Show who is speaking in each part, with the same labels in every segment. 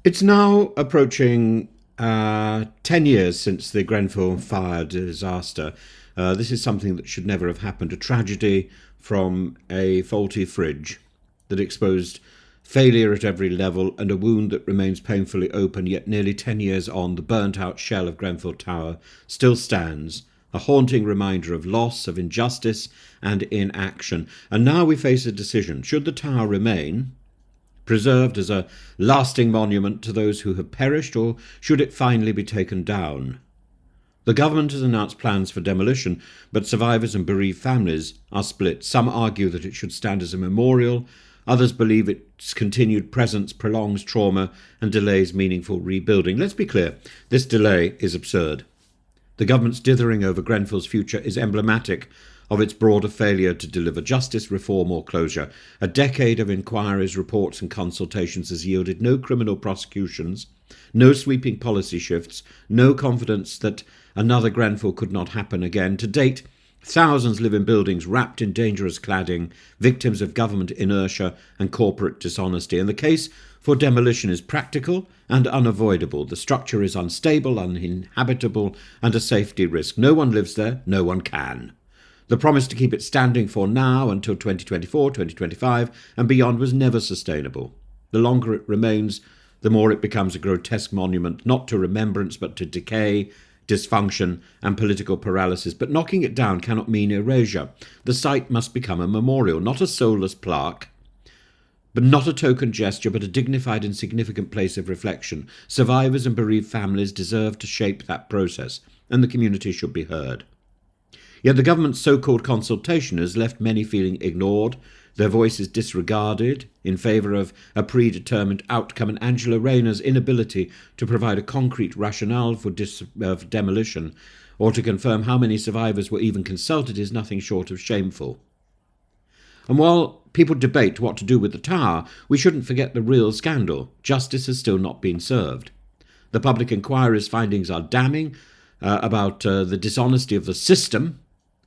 Speaker 1: It's now approaching 10 years since the Grenfell fire disaster. This is something that should never have happened, a tragedy from a faulty fridge that exposed failure at every level and a wound that remains painfully open, yet nearly 10 years on, the burnt-out shell of Grenfell Tower still stands, a haunting reminder of loss, of injustice and inaction. And now we face a decision. Should the tower remain preserved as a lasting monument to those who have perished, or should it finally be taken down? The government has announced plans for demolition, but survivors and bereaved families are split. Some argue that it should stand as a memorial. Others believe its continued presence prolongs trauma and delays meaningful rebuilding. Let's be clear, this delay is absurd. The government's dithering over Grenfell's future is emblematic of its broader failure to deliver justice, reform or closure. A decade of inquiries, reports and consultations has yielded no criminal prosecutions, no sweeping policy shifts, no confidence that another Grenfell could not happen again. To date, thousands live in buildings wrapped in dangerous cladding, victims of government inertia and corporate dishonesty. And the case for demolition is practical and unavoidable. The structure is unstable, uninhabitable, and a safety risk. No one lives there, no one can. The promise to keep it standing for now until 2024, 2025 and beyond was never sustainable. The longer it remains, the more it becomes a grotesque monument, not to remembrance but to decay, dysfunction and political paralysis. But knocking it down cannot mean erasure. The site must become a memorial, not a soulless plaque, but not a token gesture, but a dignified and significant place of reflection. Survivors and bereaved families deserve to shape that process, and the community should be heard. Yet the government's so-called consultation has left many feeling ignored, their voices disregarded in favour of a predetermined outcome, and Angela Rayner's inability to provide a concrete rationale for demolition or to confirm how many survivors were even consulted is nothing short of shameful. And while people debate what to do with the tower, we shouldn't forget the real scandal. Justice has still not been served. The public inquiry's findings are damning about the dishonesty of the system,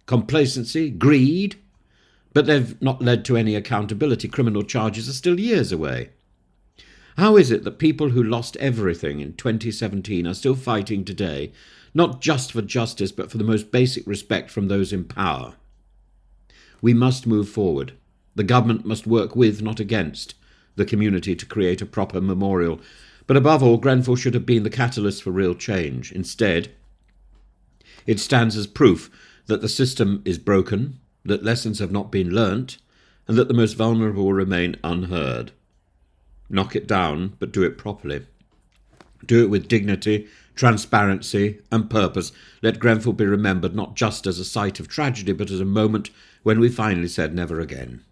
Speaker 1: complacency, greed, but they've not led to any accountability. Criminal charges are still years away. How is it that people who lost everything in 2017 are still fighting today, not just for justice, but for the most basic respect from those in power? We must move forward. The government must work with, not against, the community to create a proper memorial. But above all, Grenfell should have been the catalyst for real change. Instead, it stands as proof that the system is broken, that lessons have not been learnt, and that the most vulnerable remain unheard. Knock it down, but do it properly. Do it with dignity, transparency and purpose. Let Grenfell be remembered not just as a site of tragedy, but as a moment when we finally said never again.